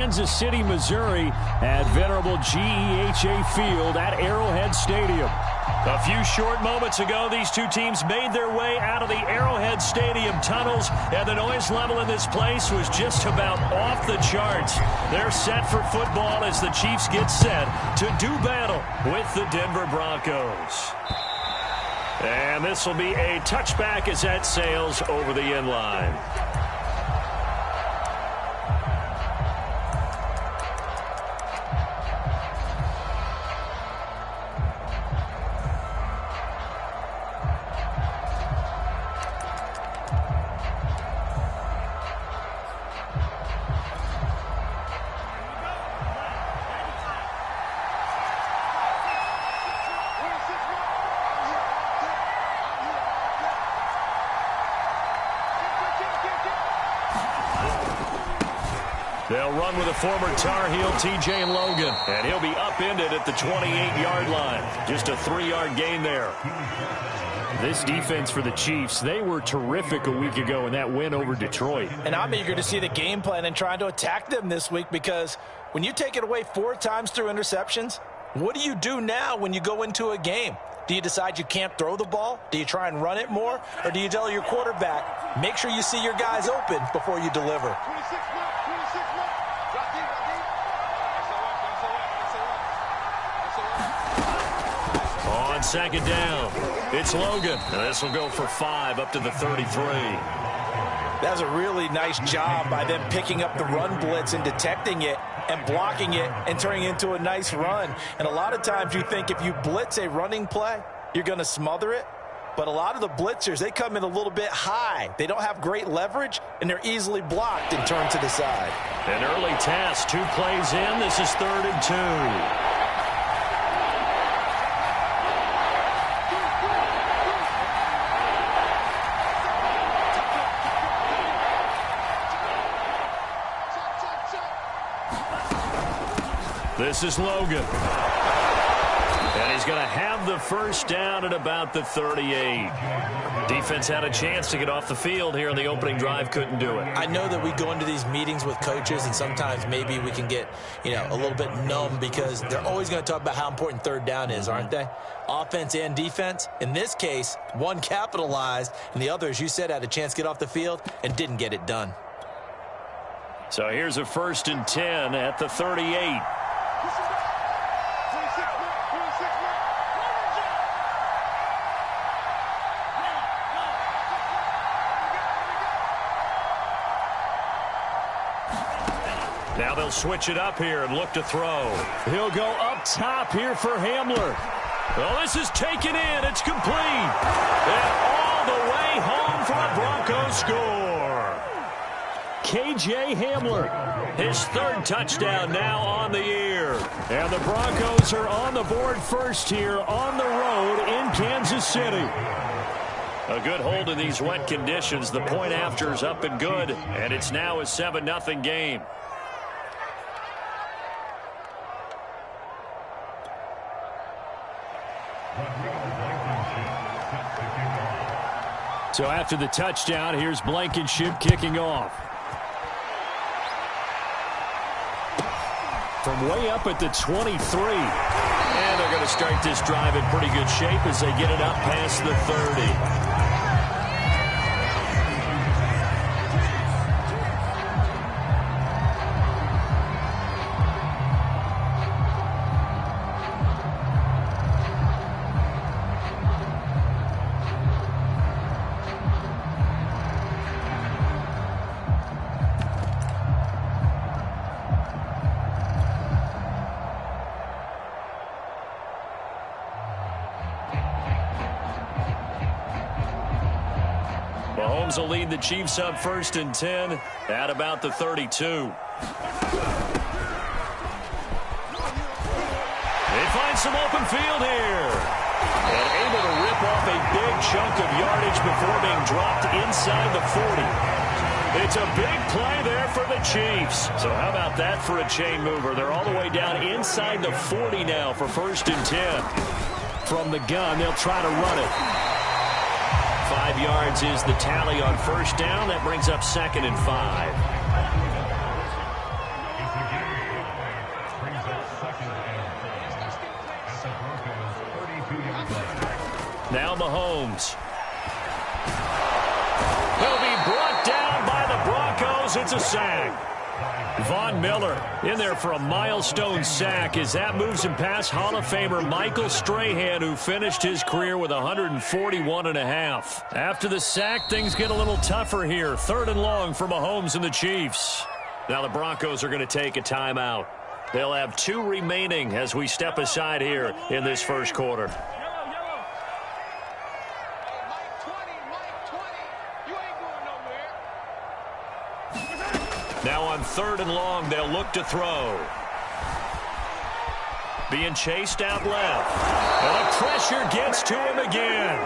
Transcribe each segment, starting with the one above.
Kansas City, Missouri at venerable GEHA Field at Arrowhead Stadium. A few short moments ago, these two teams made their way out of the Arrowhead Stadium tunnels, and the noise level in this place was just about off the charts. They're set for football as the Chiefs get set to do battle with the Denver Broncos. And this will be a touchback as that sails over the end line. They'll run with a former Tar Heel, T.J. Logan, and he'll be upended at the 28-yard line. Just a 3-yard gain there. This defense for the Chiefs, they were terrific a week ago in that win over Detroit. And I'm eager to see the game plan and trying to attack them this week, because when you take it away 4 times through interceptions, what do you do now when you go into a game? Do you decide you can't throw the ball? Do you try and run it more? Or do you tell your quarterback, make sure you see your guys open before you deliver? On second down, it's Logan. And this will go for 5 up to the 33. That was a really nice job by them picking up the run blitz and detecting it and blocking it and turning it into a nice run. And a lot of times you think if you blitz a running play, you're going to smother it. But a lot of the blitzers, they come in a little bit high. They don't have great leverage, and they're easily blocked and turned to the side. An early test, 2 plays in. This is 3rd and 2. This is Logan. And he's going to have the first down at about the 38. Defense had a chance to get off the field here in the opening drive, couldn't do it. I know that we go into these meetings with coaches, and sometimes maybe we can get, a little bit numb, because they're always going to talk about how important 3rd down is, aren't they? Offense and defense. In this case, one capitalized, and the other, as you said, had a chance to get off the field and didn't get it done. So here's a 1st and 10 at the 38. Now they'll switch it up here and look to throw. He'll go up top here for Hamler. Well, this is taken in. It's complete. And all the way home for a Broncos score. K.J. Hamler, his 3rd touchdown now on the year. And the Broncos are on the board first here on the road in Kansas City. A good hold in these wet conditions. The point after is up and good, and it's now a 7-0 game. So after the touchdown, here's Blankenship kicking off. From way up at the 23. And they're going to start this drive in pretty good shape as they get it up past the 30. Mahomes will lead the Chiefs up 1st and 10 at about the 32. They find some open field here. And able to rip off a big chunk of yardage before being dropped inside the 40. It's a big play there for the Chiefs. So how about that for a chain mover? They're all the way down inside the 40 now for 1st and 10. From the gun, they'll try to run it. 5 yards is the tally on 1st down. That brings up 2nd and 5. Now Mahomes. He'll be brought down by the Broncos. It's a sack. Von Miller in there for a milestone sack as that moves him past Hall of Famer Michael Strahan, who finished his career with 141.5. After the sack, things get a little tougher here. 3rd and long for Mahomes and the Chiefs. Now the Broncos are going to take a timeout. They'll have 2 remaining as we step aside here in this first quarter. Now on 3rd and long, they'll look to throw. Being chased out left. And the pressure gets to him again.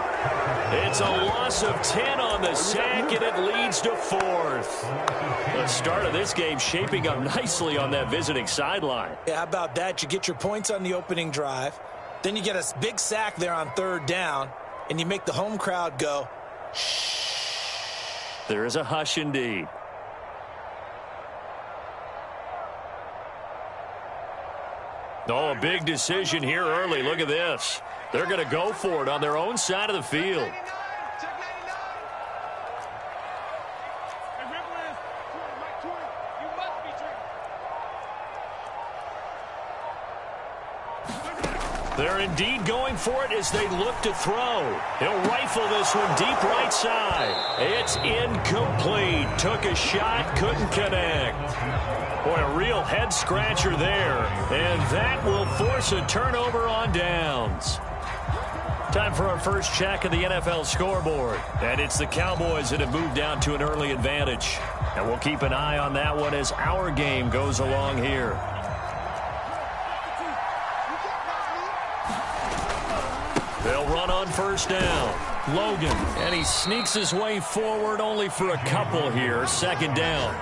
It's a loss of 10 on the sack, and it leads to 4th. The start of this game shaping up nicely on that visiting sideline. Yeah, how about that? You get your points on the opening drive. Then you get a big sack there on 3rd down, and you make the home crowd go, shh. There is a hush indeed. Oh, a big decision here early. Look at this. They're going to go for it on their own side of the field. They're indeed going for it as they look to throw. He'll rifle this one deep right side. It's incomplete. Took a shot, couldn't connect. Boy, a real head-scratcher there. And that will force a turnover on downs. Time for our first check of the NFL scoreboard. And it's the Cowboys that have moved down to an early advantage. And we'll keep an eye on that one as our game goes along here. They'll run on 1st down. Logan, and he sneaks his way forward only for a couple here. 2nd down.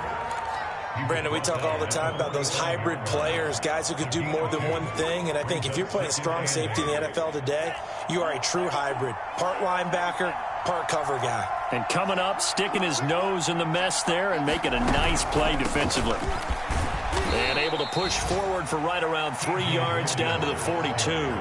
Brandon, we talk all the time about those hybrid players, guys who could do more than one thing. And I think if you're playing strong safety in the NFL today, you are a true hybrid. Part linebacker, part cover guy. And coming up, sticking his nose in the mess there and making a nice play defensively. And able to push forward for right around 3 yards down to the 42.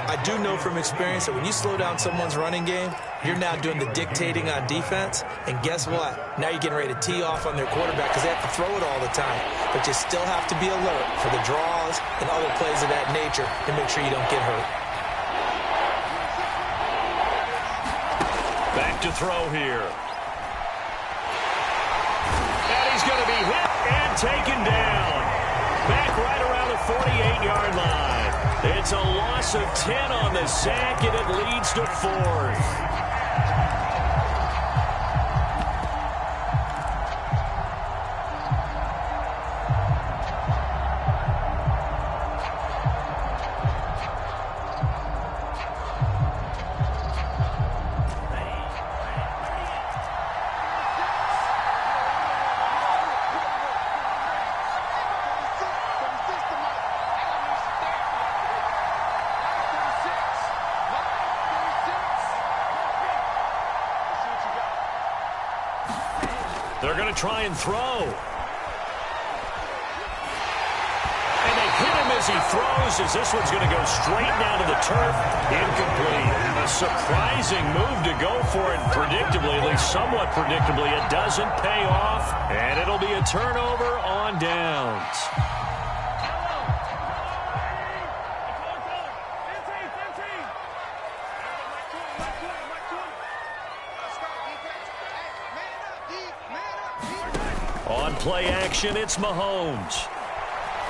I do know from experience that when you slow down someone's running game, you're now doing the dictating on defense. And guess what? Now you're getting ready to tee off on their quarterback because they have to throw it all the time. But you still have to be alert for the draws and other plays of that nature to make sure you don't get hurt. Back to throw here. And he's going to be hit and taken down. Back right around the 48-yard line. It's a loss of 10 on the sack, and it leads to 4th. They're going to try and throw. And they hit him as he throws, as this one's going to go straight down to the turf. Incomplete. A surprising move to go for it predictably, at least somewhat predictably. It doesn't pay off, and it'll be a turnover on downs. On play action, it's Mahomes.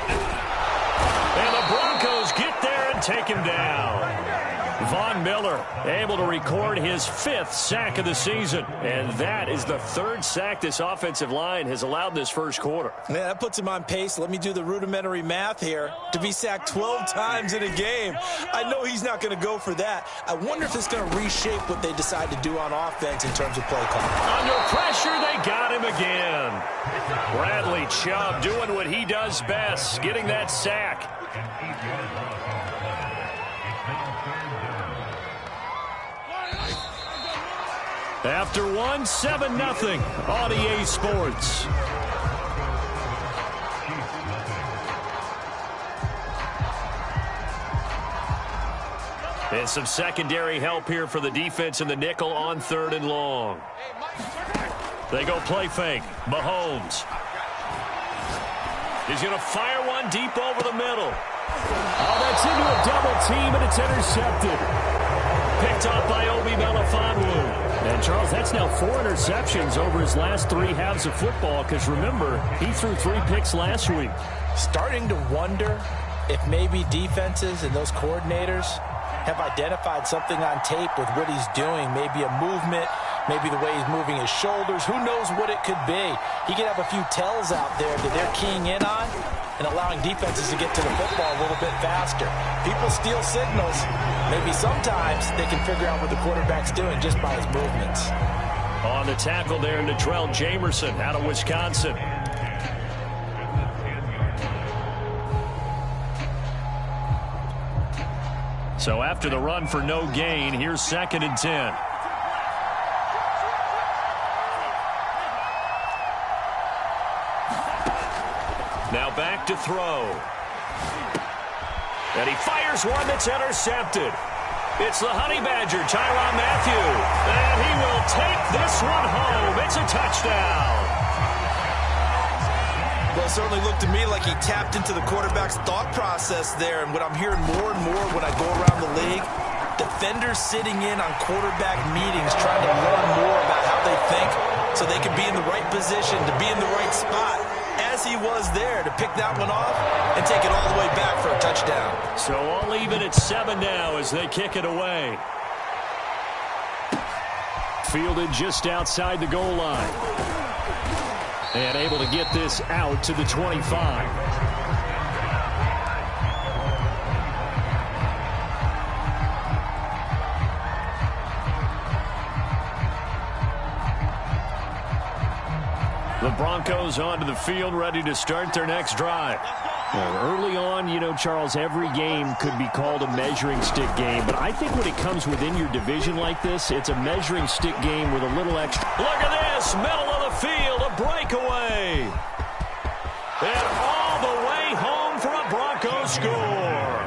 And the Broncos get there and take him down. Von Miller able to record his 5th sack of the season. And that is the 3rd sack this offensive line has allowed this first quarter. Yeah, that puts him on pace. Let me do the rudimentary math here. To be sacked 12 times in a game. I know he's not going to go for that. I wonder if it's going to reshape what they decide to do on offense in terms of play call. Under pressure, they got him again. Bradley Chubb doing what he does best, getting that sack. After one, 7-0 on EA Sports. And some secondary help here for the defense in the nickel on 3rd and long. They go play fake. Mahomes. He's going to fire one deep over the middle. Oh, that's into a double team, and it's intercepted. Picked off by Obi Melifonwu. And, Charles, that's now 4 interceptions over his last 3 halves of football because, remember, he threw 3 picks last week. Starting to wonder if maybe defenses and those coordinators have identified something on tape with what he's doing. Maybe a movement, maybe the way he's moving his shoulders. Who knows what it could be? He could have a few tells out there that they're keying in on and allowing defenses to get to the football a little bit faster. People steal signals. Maybe sometimes they can figure out what the quarterback's doing just by his movements. On the tackle there, Natrell Jamerson out of Wisconsin. So after the run for no gain, here's 2nd and 10. Now back to throw. And he fires one that's intercepted. It's the Honey Badger, Tyrann Mathieu. And he will take this one home. It's a touchdown. Well, it certainly looked to me like he tapped into the quarterback's thought process there. And what I'm hearing more and more when I go around the league, defenders sitting in on quarterback meetings trying to learn more about how they think so they can be in the right position, to be in the right spot, as he was there to pick that one off and take it all the way back for a touchdown. So all even at 7 now as they kick it away. Fielded just outside the goal line. And able to get this out to the 25. The Broncos onto the field, ready to start their next drive. Well, early on, you know, Charles, every game could be called a measuring stick game. But I think when it comes within your division like this, it's a measuring stick game with a little extra. Look at this, middle of the field, a breakaway. And all the way home for a Broncos score.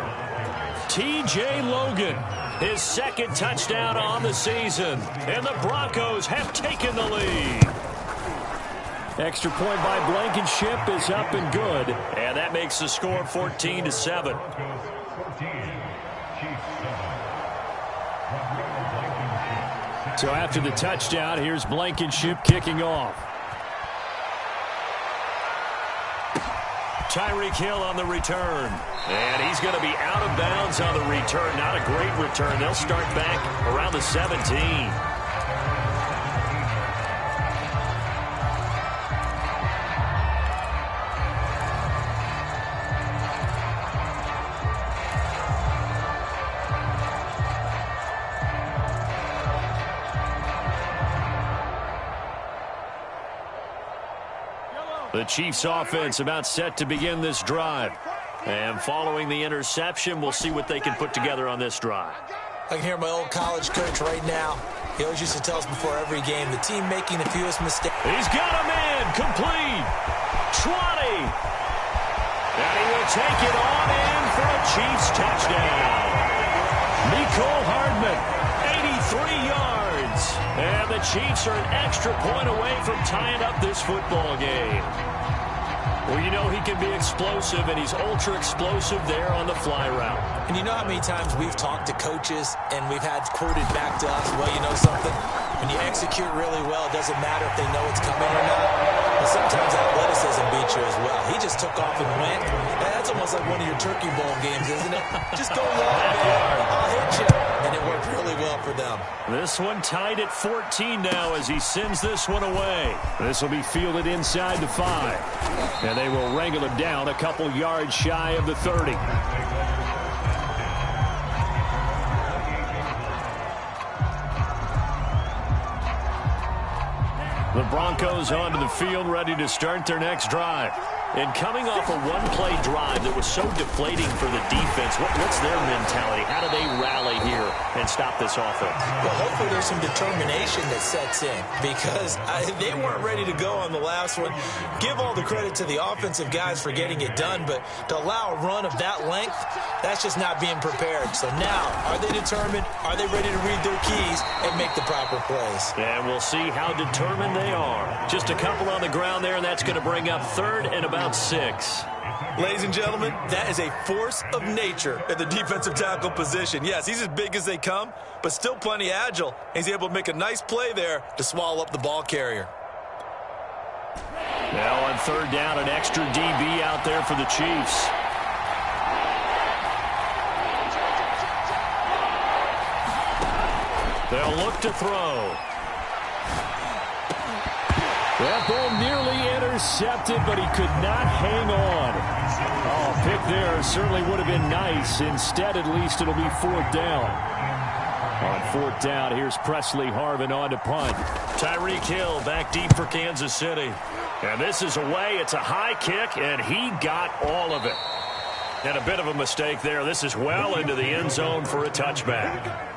T.J. Logan, his 2nd touchdown on the season. And the Broncos have taken the lead. Extra point by Blankenship is up and good. And that makes the score 14-7. So after the touchdown, here's Blankenship kicking off. Tyreek Hill on the return. And he's going to be out of bounds on the return. Not a great return. They'll start back around the 17. The Chiefs offense about set to begin this drive. And following the interception, we'll see what they can put together on this drive. I can hear my old college coach right now. He always used to tell us before every game, the team making the fewest mistakes. He's got him in, complete. 20. And he will take it on in for a Chiefs touchdown. Mecole Hardman, 83 yards. And the Chiefs are an extra point away from tying up this football game. Well, you know he can be explosive, and he's ultra-explosive there on the fly route. And you know how many times we've talked to coaches, and we've had quoted back to us, well, you know something? When you execute really well, it doesn't matter if they know it's coming or not. But sometimes athleticism beats you as well. He just took off and went. That's almost like one of your Turkey Bowl games, isn't it? Just go long, man. I'll hit you. And it worked really well for them. This one tied at 14 now as he sends this one away. This will be fielded inside the 5. And they will wrangle him down a couple yards shy of the 30. The Broncos onto the field, ready to start their next drive. And coming off a one-play drive that was so deflating for the defense, what's their mentality? How do they rally here and stop this offense? Well, hopefully there's some determination that sets in because they weren't ready to go on the last one. Give all the credit to the offensive guys for getting it done, but to allow a run of that length, that's just not being prepared. So now, are they determined? Are they ready to read their keys and make the proper plays? And we'll see how determined they are. Just a couple on the ground there, and that's going to bring up third and about 6. Ladies and gentlemen, that is a force of nature at the defensive tackle position. Yes, he's as big as they come, but still plenty agile. He's able to make a nice play there to swallow up the ball carrier. Now on third down, an extra DB out there for the Chiefs. They'll look to throw. That ball nearly intercepted, but he could not hang on. Oh, pick there certainly would have been nice. Instead, at least, it'll be fourth down. On fourth down, here's Presley Harvin on to punt. Tyreek Hill back deep for Kansas City. And this is away. It's a high kick, and he got all of it. And a bit of a mistake there. This is well into the end zone for a touchback.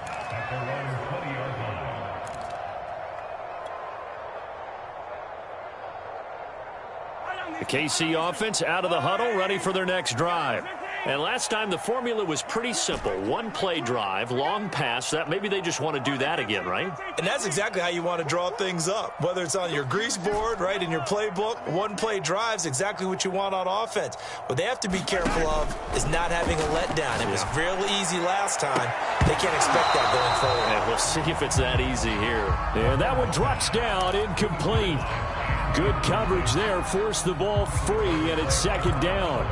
The KC offense out of the huddle, ready for their next drive. And last time the formula was pretty simple. One-play drive, long pass. That maybe they just want to do that again, right? And that's exactly how you want to draw things up. Whether it's on your grease board, right, in your playbook, one-play drive is exactly what you want on offense. What they have to be careful of is not having a letdown. It was really easy last time. They can't expect that going forward. And we'll see if it's that easy here. And that one drops down, incomplete. Good coverage there, forced the ball free, and it's second down.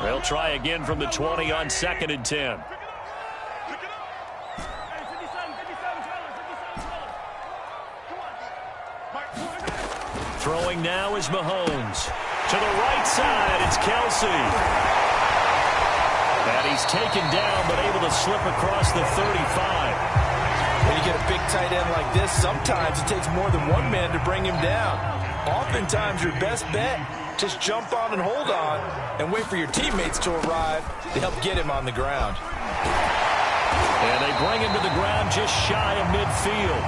They'll try again from the 20 on 2nd and 10. Throwing now is Mahomes. To the right side, it's Kelsey. And he's taken down, but able to slip across the 35. When you get a big tight end like this, sometimes it takes more than one man to bring him down. Oftentimes, your best bet, just jump on and hold on and wait for your teammates to arrive to help get him on the ground. And they bring him to the ground just shy of midfield.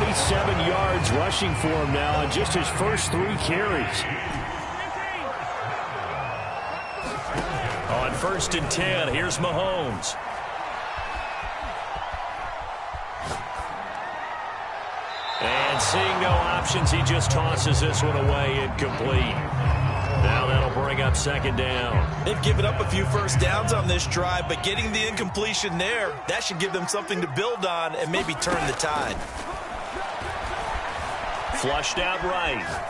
47 yards rushing for him now on just his first 3 carries. On 1st and 10, here's Mahomes. And seeing no options, he just tosses this one away, incomplete. Now that'll bring up 2nd down. They've given up a few first downs on this drive, but getting the incompletion there, that should give them something to build on and maybe turn the tide. Flushed out right.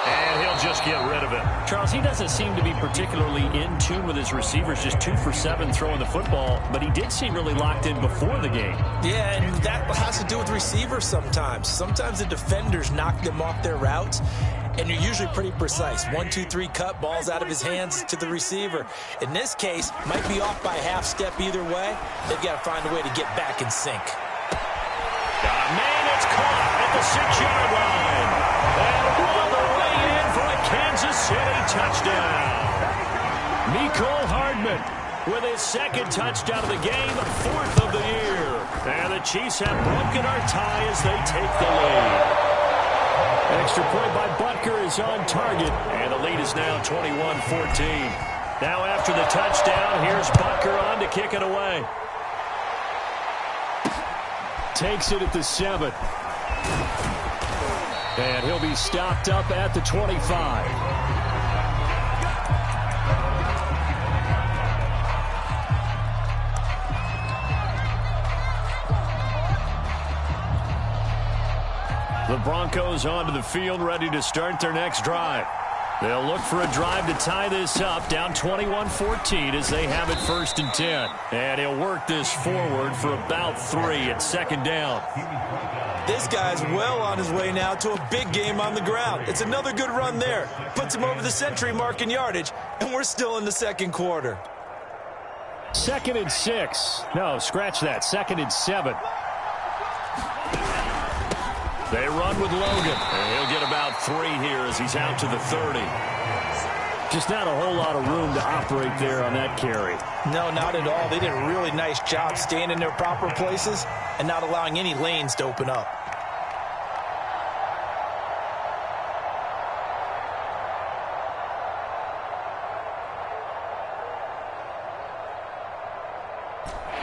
And he'll just get rid of it. Charles, he doesn't seem to be particularly in tune with his receivers, just 2 for 7 throwing the football, but he did seem really locked in before the game. Yeah, and that has to do with receivers sometimes. Sometimes the defenders knock them off their routes, and you're usually pretty precise. 1, 2, 3 cut, balls out of his hands to the receiver. In this case, might be off by a half step either way. They've got to find a way to get back in sync. Man, it's caught at the 6-yard line. And all the way in for a Kansas City touchdown. Mecole Hardman with his 2nd touchdown of the game, 4th of the year. And the Chiefs have broken our tie as they take the lead. Extra point by Butker is on target. And the lead is now 21-14. Now after the touchdown, here's Butker on to kick it away. Takes it at the 7. And he'll be stopped up at the 25. The Broncos onto the field, ready to start their next drive. They'll look for a drive to tie this up, down 21-14 as they have it 1st and 10. And he'll work this forward for about 3 at 2nd down. This guy's well on his way now to a big game on the ground. It's another good run there. Puts him over the century mark in yardage, and we're still in the 2nd quarter. 2nd and 6. No, scratch that. 2nd and 7. They run with Logan. And he'll get about 3 here as he's out to the 30. Just not a whole lot of room to operate there on that carry. No, not at all. They did a really nice job staying in their proper places and not allowing any lanes to open up.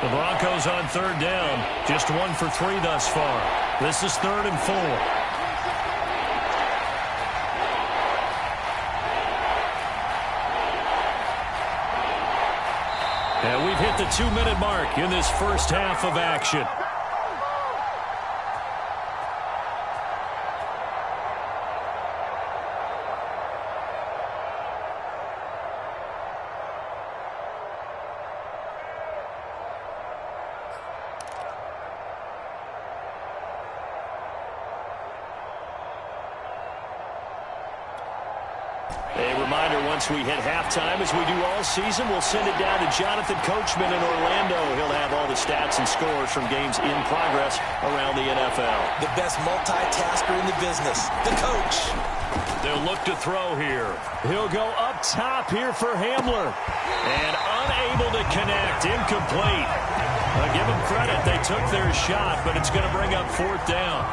The Broncos on 3rd down. Just 1 for 3 thus far. This is 3rd and 4. And we've hit the 2-minute mark in this first half of action. A reminder, once we hit halftime, as we do all season, we'll send it down to Jonathan Coachman in Orlando. He'll have all the stats and scores from games in progress around the NFL. The best multitasker in the business, the coach. They'll look to throw here. He'll go up top here for Hamler. And unable to connect, incomplete. Give them credit, they took their shot, but it's going to bring up 4th down.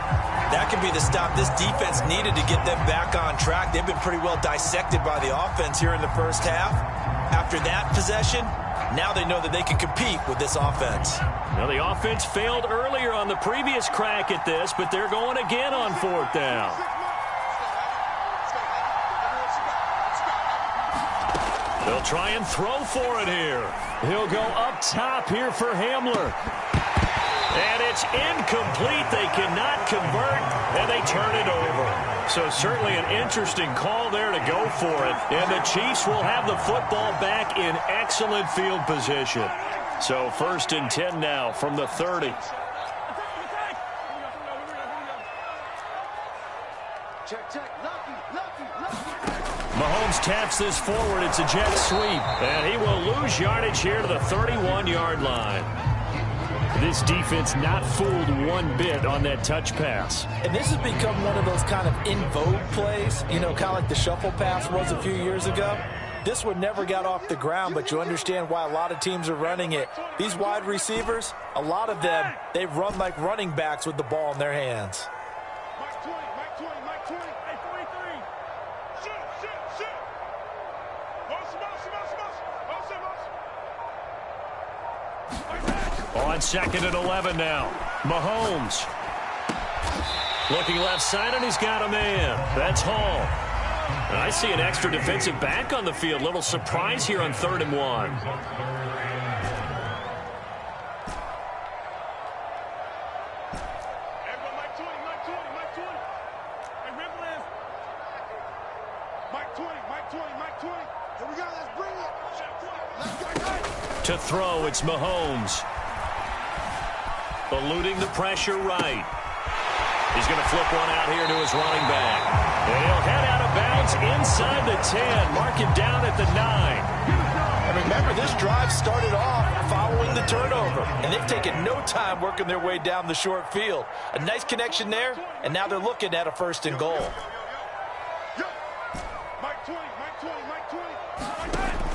That could be the stop this defense needed to get them back on track. They've been pretty well dissected by the offense here in the first half. After that possession, now they know that they can compete with this offense. Now, the offense failed earlier on the previous crack at this, but they're going again on 4th down. They'll try and throw for it here. He'll go up top here for Hamler. And it's incomplete. They cannot convert, and they turn it over. So certainly an interesting call there to go for it. And the Chiefs will have the football back in excellent field position. So 1st and 10 now from the 30. Mahomes taps this forward. It's a jet sweep. And he will lose yardage here to the 31-yard line. This defense not fooled one bit on that touch pass. And this has become one of those kind of in vogue plays, you know, kind of like the shuffle pass was a few years ago. This one never got off the ground, but you understand why a lot of teams are running it. These wide receivers, a lot of them, they run like running backs with the ball in their hands. On 2nd and 11 now. Mahomes. Looking left side, and he's got a man. That's Hall. And I see an extra defensive back on the field. Little surprise here on 3rd and 1. To throw, it's Mahomes. Eluding the pressure right. He's going to flip one out here to his running back. And he'll head out of bounds inside the 10. Mark him down at the 9. And remember, this drive started off following the turnover. And they've taken no time working their way down the short field. A nice connection there, and now they're looking at a 1st and goal.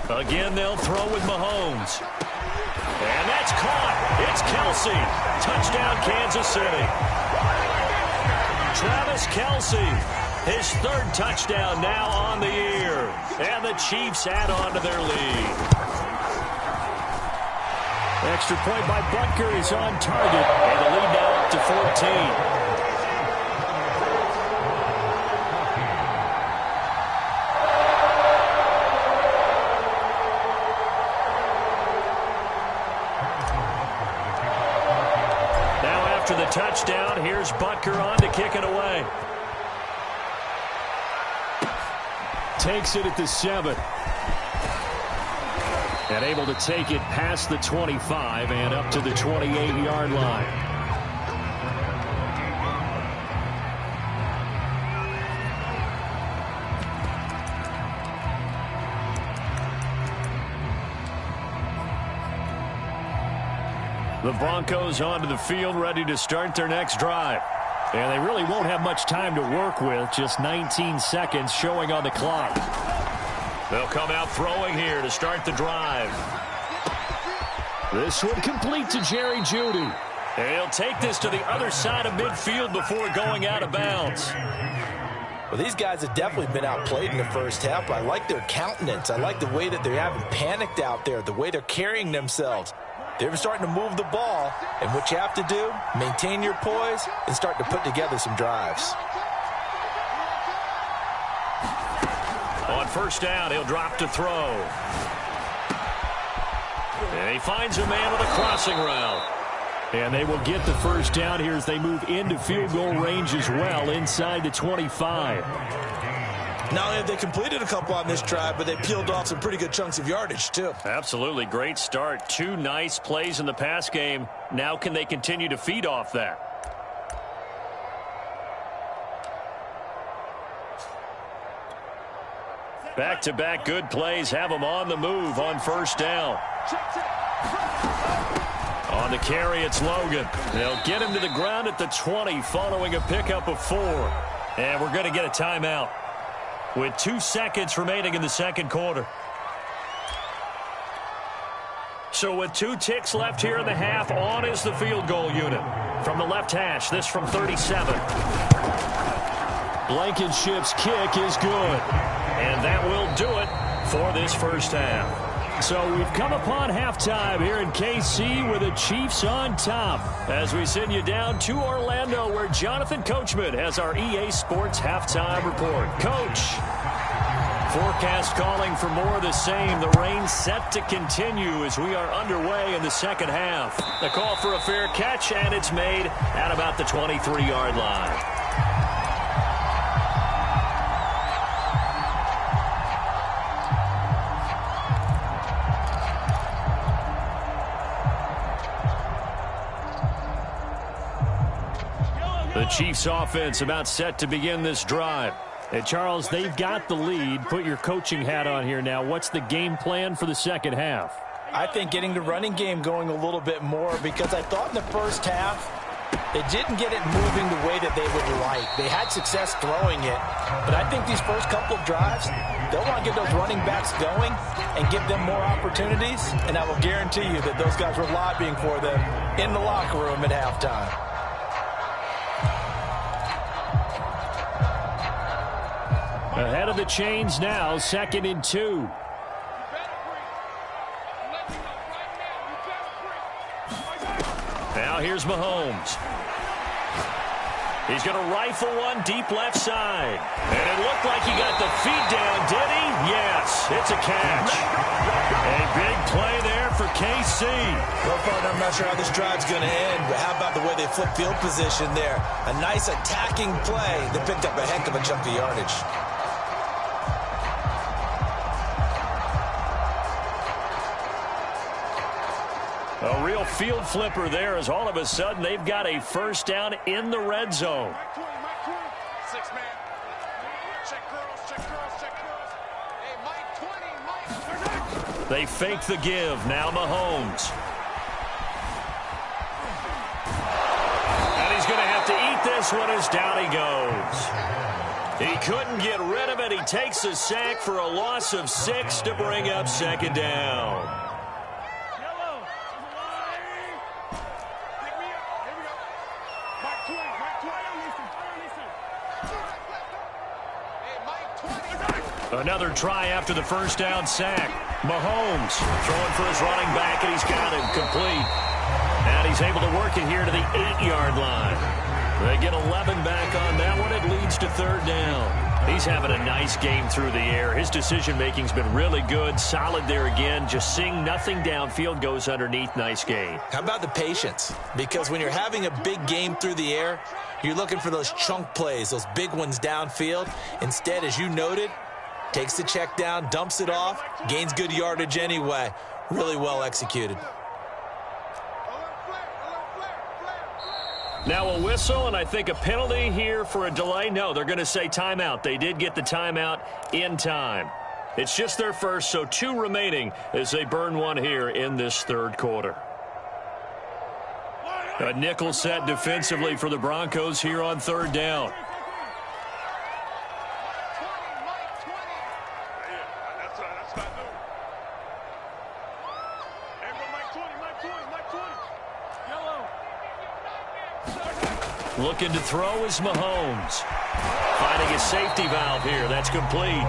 Again, they'll throw with Mahomes. And that's caught. It's Kelsey. Touchdown, Kansas City. Travis Kelsey, his 3rd touchdown now on the year. And the Chiefs add on to their lead. Extra point by Butker is on target. And the lead now up to 14. The touchdown. Here's Butker on to kick it away. Takes it at the 7. And able to take it past the 25 and up to the 28-yard line. The Broncos onto the field, ready to start their next drive. And they really won't have much time to work with, just 19 seconds showing on the clock. They'll come out throwing here to start the drive. This one complete to Jerry Jeudy. And he'll take this to the other side of midfield before going out of bounds. Well, these guys have definitely been outplayed in the first half, but I like their countenance. I like the way that they haven't panicked out there, the way they're carrying themselves. They're starting to move the ball, and what you have to do, maintain your poise and start to put together some drives. On first down, he'll drop to throw. And he finds a man with a crossing route. And they will get the first down here as they move into field goal range as well, inside the 25. Not only have they completed a couple on this drive, but they peeled off some pretty good chunks of yardage, too. Absolutely. Great start. 2 nice plays in the pass game. Now can they continue to feed off that? Back-to-back good plays have them on the move on first down. On the carry, it's Logan. They'll get him to the ground at the 20 following a pickup of 4. And we're going to get a timeout with 2 seconds remaining in the second quarter. So with 2 ticks left here in the half, on is the field goal unit. From the left hash, this from 37. Blankenship's kick is good. And that will do it for this first half. So we've come upon halftime here in KC with the Chiefs on top as we send you down to Orlando where Jonathan Coachman has our EA Sports halftime report. Coach, forecast calling for more of the same. The rain set to continue as we are underway in the second half. The call for a fair catch, and it's made at about the 23-yard line. The Chiefs offense about set to begin this drive. And Charles, they've got the lead. Put your coaching hat on here now. What's the game plan for the second half? I think getting the running game going a little bit more, because I thought in the first half they didn't get it moving the way that they would like. They had success throwing it, but I think these first couple of drives, they'll want to get those running backs going and give them more opportunities, and I will guarantee you that those guys were lobbying for them in the locker room at halftime. Ahead of the chains now, 2nd and 2. Now here's Mahomes. He's going to rifle one deep left side. And it looked like he got the feet down, did he? Yes, it's a catch. A big play there for KC. Well, partner, I'm not sure how this drive's going to end, but how about the way they flip field position there? A nice attacking play that picked up a heck of a chunk of yardage. A real field flipper there as all of a sudden they've got a first down in the red zone. They fake the give. Now Mahomes. And he's going to have to eat this one as down he goes. He couldn't get rid of it. He takes a sack for a loss of 6 to bring up second down. Another try after the first down sack. Mahomes throwing for his running back, and he's got him complete. And he's able to work it here to the 8-yard line. They get 11 back on that one. It leads to third down. He's having a nice game through the air. His decision-making's been really good. Solid there again. Just seeing nothing downfield, goes underneath. Nice game. How about the patience? Because when you're having a big game through the air, you're looking for those chunk plays, those big ones downfield. Instead, as you noted, takes the check down, dumps it off, gains good yardage anyway. Really well executed. Now a whistle, and I think a penalty here for a delay. No, they're going to say timeout. They did get the timeout in time. It's just their first, so 2 remaining as they burn one here in this third quarter. A nickel set defensively for the Broncos here on third down. Looking to throw is Mahomes. Finding a safety valve here. That's complete.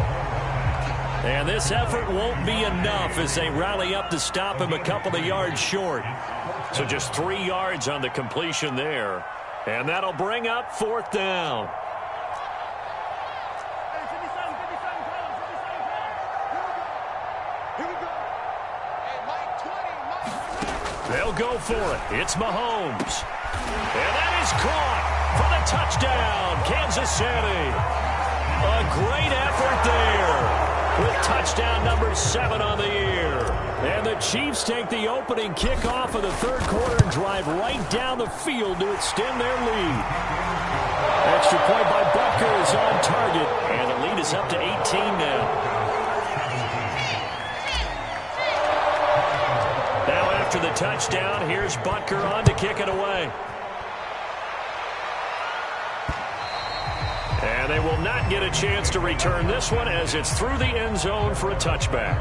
And this effort won't be enough as they rally up to stop him a couple of yards short. So just 3 yards on the completion there. And that'll bring up fourth down. They'll go for it. It's Mahomes. And that is caught for the touchdown, Kansas City. A great effort there with touchdown number 7 on the year. And the Chiefs take the opening kickoff of the third quarter and drive right down the field to extend their lead. Extra point by Butker is on target, and the lead is up to 18 now. Now after the touchdown, here's Butker on to kick it away. And they will not get a chance to return this one as it's through the end zone for a touchback.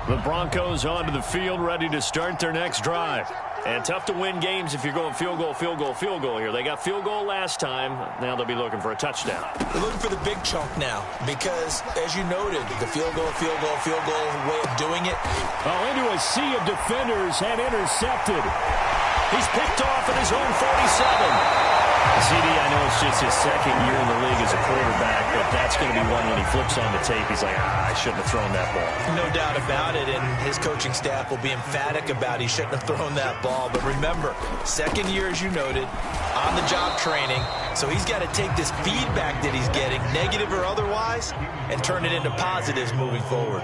The Broncos onto the field, ready to start their next drive. And tough to win games if you're going field goal, field goal, field goal here. They got field goal last time. Now they'll be looking for a touchdown. They're looking for the big chunk now because, as you noted, the field goal way of doing it. Into a sea of defenders and intercepted. He's picked off at his own 47. CD, I know it's just his second year in the league as a quarterback, but that's going to be one when he flips on the tape. He's like, I shouldn't have thrown that ball. No doubt about it, and his coaching staff will be emphatic about he shouldn't have thrown that ball. But remember, second year, as you noted, on-the-job training, so he's got to take this feedback that he's getting, negative or otherwise, and turn it into positives moving forward.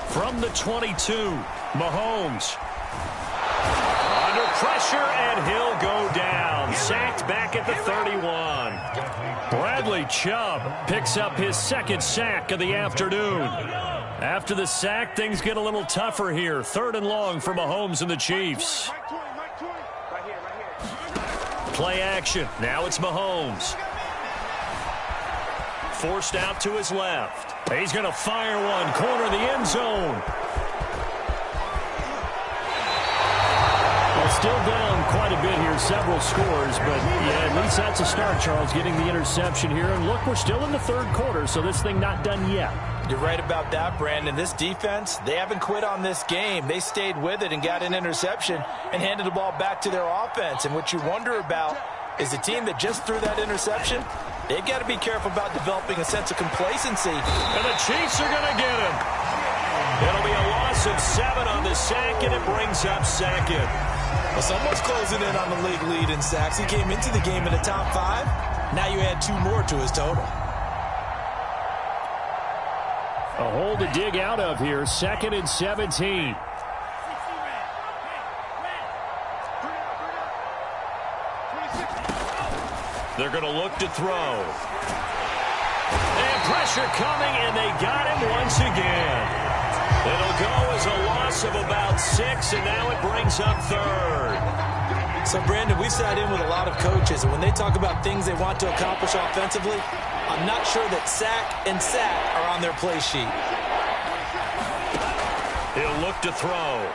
From the 22, Mahomes. Under pressure, and he'll go down. Sacked back at the 31. Bradley Chubb picks up his second sack of the afternoon. After the sack, things get a little tougher here. Third and long for Mahomes and the Chiefs. Play action. Now it's Mahomes. Forced out to his left. He's going to fire one. Corner of the end zone. Well, still down quite a bit here. Several scores. But, yeah, at least that's a start, Charles, getting the interception here. And, look, we're still in the third quarter, so this thing not done yet. You're right about that, Brandon. This defense, they haven't quit on this game. They stayed with it and got an interception and handed the ball back to their offense. And what you wonder about is the team that just threw that interception, they've got to be careful about developing a sense of complacency. And the Chiefs are going to get him. It'll be a loss of 7 on the sack, and it brings up second. Well, someone's closing in on the league lead in sacks. He came into the game in the top 5. Now you add 2 more to his total. A hole to dig out of here. 2nd and 17. They're going to look to throw. And pressure coming, and they got him once again. It'll go as a loss of about 6, and now it brings up third. So, Brandon, we sat in with a lot of coaches, and when they talk about things they want to accomplish offensively, I'm not sure that sack and sack are on their play sheet. He'll look to throw.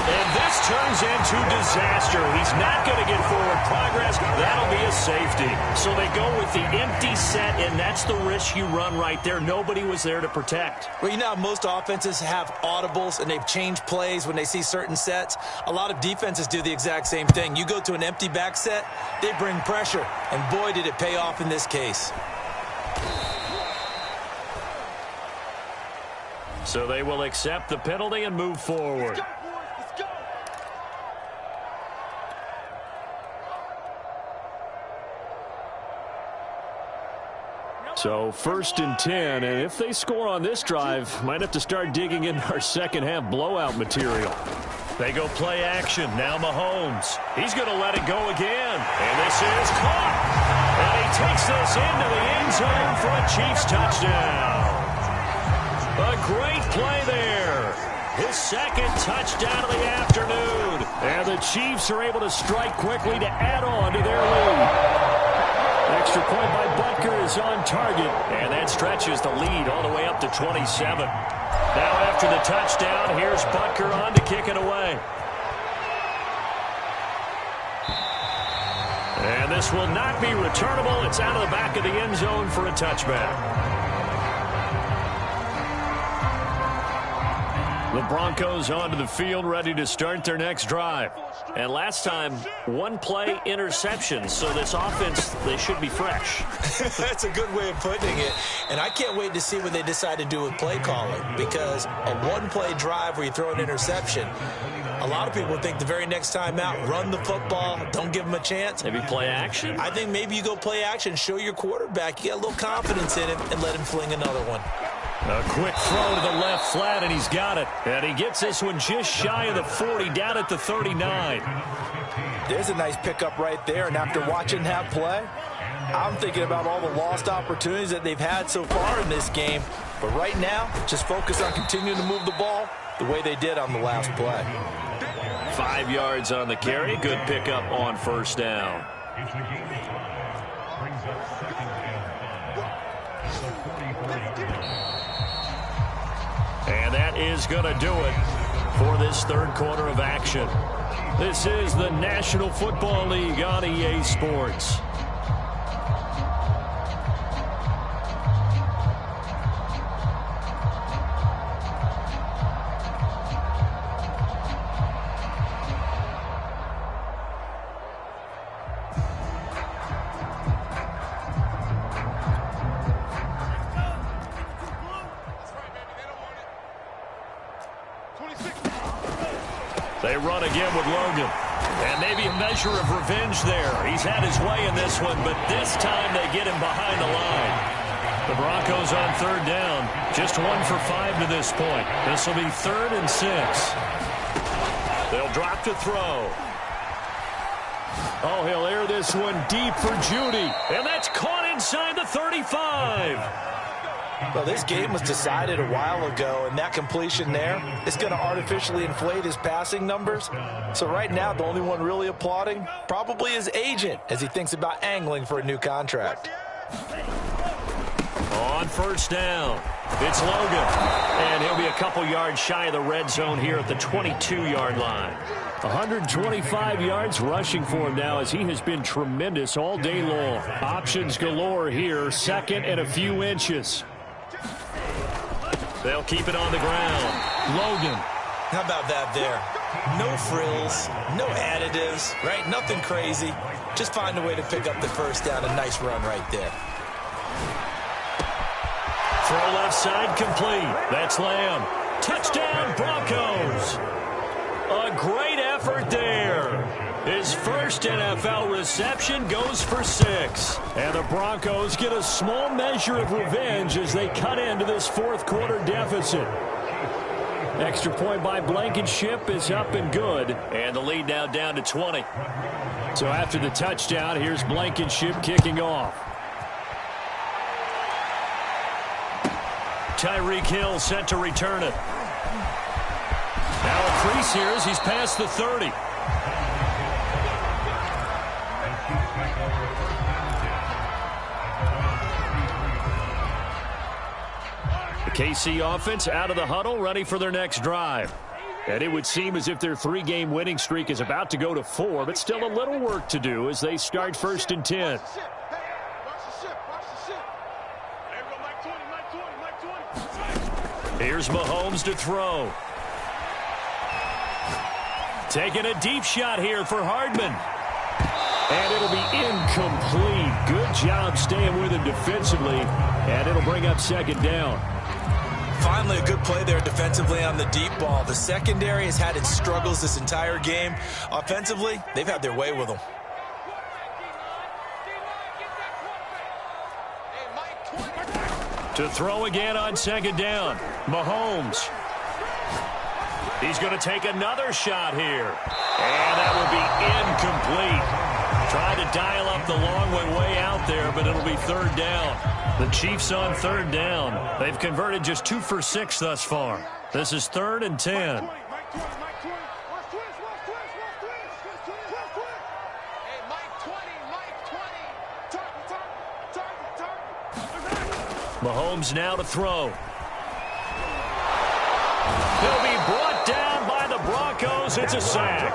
And this turns into disaster. He's not going to get forward progress. That'll be a safety. So they go with the empty set, and that's the risk you run right there. Nobody was there to protect. Well, you know how most offenses have audibles, and they've changed plays when they see certain sets. A lot of defenses do the exact same thing. You go to an empty back set, they bring pressure, and boy, did it pay off in this case. So they will accept the penalty and move forward. So 1st and 10, and if they score on this drive, might have to start digging into our second half blowout material. They go play action. Now Mahomes. He's going to let it go again. And this is caught. And he takes this into the end zone for a Chiefs touchdown. A great play there. His second touchdown of the afternoon. And the Chiefs are able to strike quickly to add on to their lead. Extra point by Butker is on target. And that stretches the lead all the way up to 27. Now after the touchdown, here's Butker on to kick it away. And this will not be returnable. It's out of the back of the end zone for a touchback. The Broncos onto the field, ready to start their next drive. And last time, one play interception. So this offense, they should be fresh. That's a good way of putting it. And I can't wait to see what they decide to do with play calling. Because a one-play drive where you throw an interception, a lot of people think the very next time out, run the football, don't give them a chance. Maybe play action? I think maybe you go play action, show your quarterback. You got a little confidence in him, and let him fling another one. A quick throw to the left flat, and he's got it. And he gets this one just shy of the 40, down at the 39. There's a nice pickup right there, and after watching that play, I'm thinking about all the lost opportunities that they've had so far in this game. But right now, just focus on continuing to move the ball the way they did on the last play. 5 yards on the carry. Good pickup on first down. And that is going to do it for this third quarter of action. This is the National Football League on EA Sports. They run again with Logan. And maybe a measure of revenge there. He's had his way in this one, but this time they get him behind the line. The Broncos on third down. Just 1 for 5 to this point. This will be 3rd and 6. They'll drop to throw. Oh, he'll air this one deep for Judy. And that's caught inside the 35. Well, this game was decided a while ago, and that completion there is going to artificially inflate his passing numbers. So right now, the only one really applauding probably his agent as he thinks about angling for a new contract. On first down, it's Logan. And he'll be a couple yards shy of the red zone here at the 22-yard line. 125 yards rushing for him now as he has been tremendous all day long. Options galore here, 2nd and a few inches. They'll keep it on the ground. Logan. How about that there? No frills, no additives, right? Nothing crazy. Just find a way to pick up the first down. A nice run right there. Throw left side complete. That's Lamb. Touchdown, Broncos. A great effort there. His first NFL reception goes for 6. And the Broncos get a small measure of revenge as they cut into this fourth quarter deficit. Extra point by Blankenship is up and good. And the lead now down to 20. So after the touchdown, here's Blankenship kicking off. Tyreek Hill set to return it. Now a crease here as he's past the 30. The KC offense out of the huddle, ready for their next drive. And it would seem as if their 3-game winning streak is about to go to 4, but still a little work to do as they start 1st and 10. Here's Mahomes to throw. Taking a deep shot here for Hardman. And it'll be incomplete. Good job staying with him defensively. And it'll bring up 2nd down. Finally, a good play there defensively on the deep ball. The secondary has had its struggles this entire game. Offensively, they've had their way with them. To throw again on 2nd down. Mahomes. He's going to take another shot here. And that will be incomplete. Trying to dial up the long way out there, but it'll be third down. The Chiefs on third down. They've converted just 2 for 6 thus far. This is 3rd and 10. Mahomes now to throw. He'll be brought down by the Broncos. It's a sack.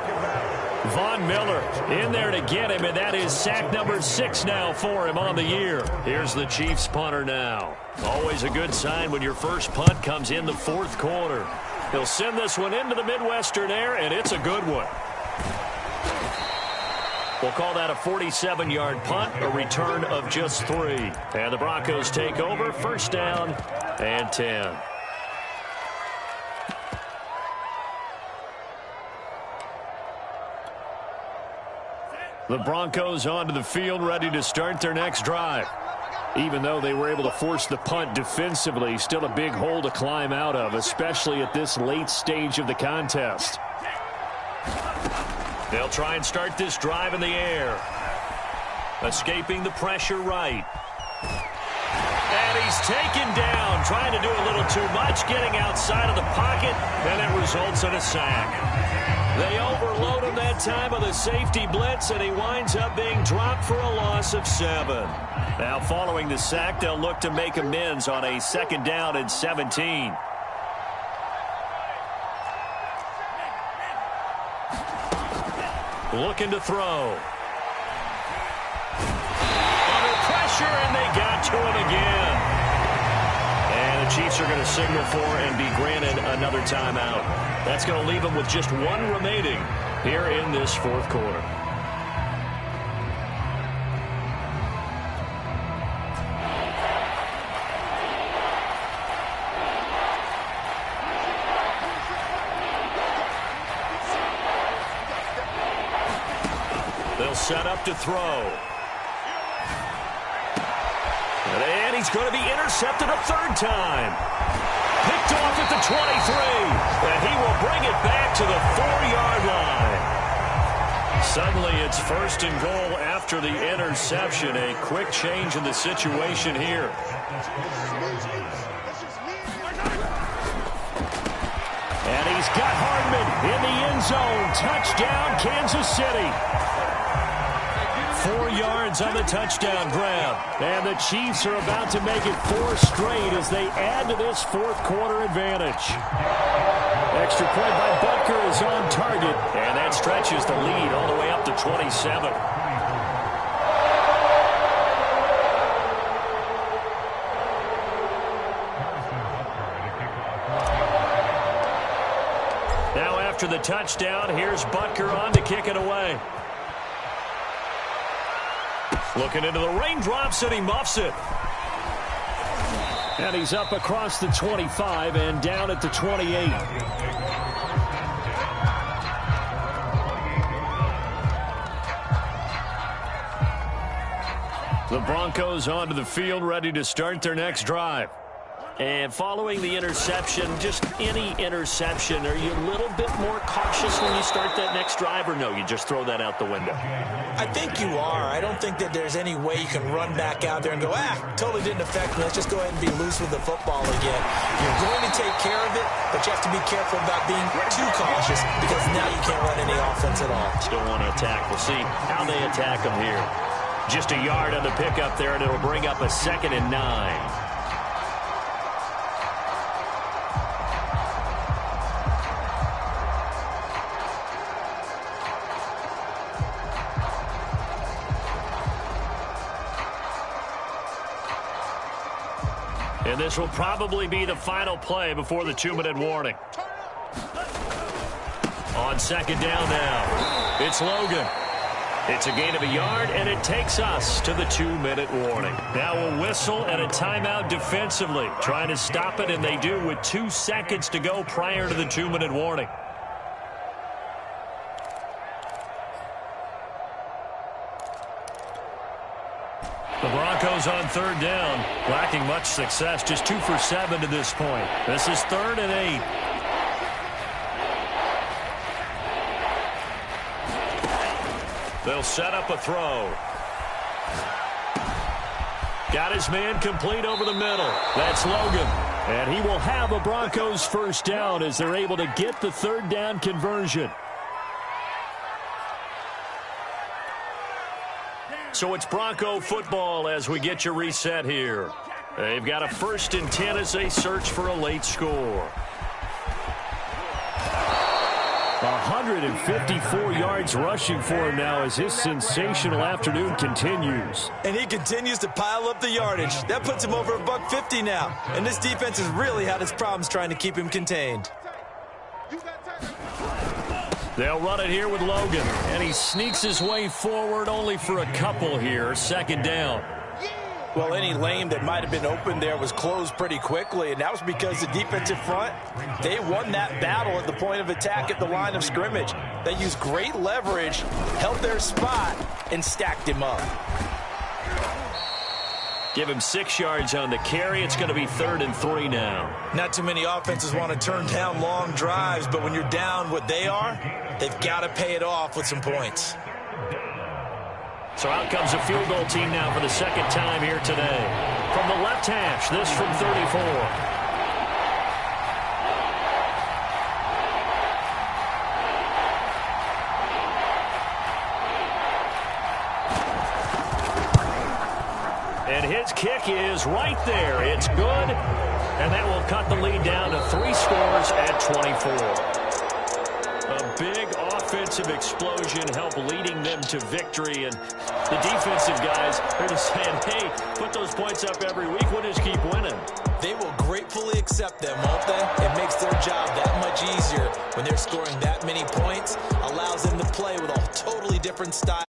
Von Miller in there to get him, and that is sack number 6 now for him on the year. Here's the Chiefs punter now. Always a good sign when your first punt comes in the 4th quarter. He'll send this one into the Midwestern air, and it's a good one. We'll call that a 47-yard punt, a return of just 3. And the Broncos take over, first down and 10. The Broncos onto the field, ready to start their next drive. Even though they were able to force the punt defensively, still a big hole to climb out of, especially at this late stage of the contest. They'll try and start this drive in the air. Escaping the pressure right. And he's taken down, trying to do a little too much, getting outside of the pocket, and it results in a sack. They overload him that time with a safety blitz, and he winds up being dropped for a loss of 7. Now following the sack, they'll look to make amends on a 2nd down and 17. Looking to throw. Under pressure, and they got to him again. And the Chiefs are going to signal for and be granted another timeout. That's going to leave them with just 1 remaining here in this 4th quarter. They'll set up to throw. And he's going to be intercepted a 3rd time. Picked off at the 23. And he will bring it back to the 4-yard line. Suddenly it's 1st and goal after the interception. A quick change in the situation here. And he's got Hardman in the end zone. Touchdown, Kansas City. 4 yards on the touchdown grab. And the Chiefs are about to make it 4 straight as they add to this 4th quarter advantage. Extra point by Butker is on target. And that stretches the lead all the way up to 27. Now after the touchdown, here's Butker on to kick it away. Looking into the raindrops, and he muffs it. And he's up across the 25 and down at the 28. The Broncos onto the field, ready to start their next drive. And following the interception, just any interception, are you a little bit more cautious when you start that next drive, or no, you just throw that out the window? I think you are. I don't think that there's any way you can run back out there and go, totally didn't affect me. Let's just go ahead and be loose with the football again. You're going to take care of it, but you have to be careful about being too cautious because now you can't run any offense at all. Still want to attack. We'll see how they attack them here. Just a yard on the pickup there, and it'll bring up a 2nd and 9. And this will probably be the final play before the 2-minute warning. On 2nd down now, it's Logan. It's a gain of a yard, and it takes us to the 2-minute warning. Now a whistle and a timeout defensively. Trying to stop it, and they do with 2 seconds to go prior to the 2-minute warning. The Broncos on 3rd down, lacking much success, just 2 for 7 to this point. This is 3rd and 8. They'll set up a throw. Got his man complete over the middle. That's Logan. And he will have a Broncos first down as they're able to get the third down conversion. So it's Bronco football as we get you reset here. They've got a 1st and 10 as they search for a late score. 154 yards rushing for him now as his sensational afternoon continues. And he continues to pile up the yardage. That puts him over $150 now. And this defense has really had its problems trying to keep him contained. They'll run it here with Logan. And he sneaks his way forward only for a couple here. 2nd down. Well, any lane that might have been open there was closed pretty quickly, and that was because the defensive front, they won that battle at the point of attack at the line of scrimmage. They used great leverage, held their spot, and stacked him up. Give him 6 yards on the carry. It's going to be 3rd and 3 now. Not too many offenses want to turn down long drives, but when you're down what they are, they've got to pay it off with some points. So out comes a field goal team now for the 2nd time here today. From the left hash, this from 34. And his kick is right there. It's good. And that will cut the lead down to 3 scores at 24. A big offensive explosion helped leading them to victory. And the defensive guys are just saying, hey, put those points up every week. We'll just keep winning. They will gratefully accept them, won't they? It makes their job that much easier when they're scoring that many points. Allows them to play with a totally different style.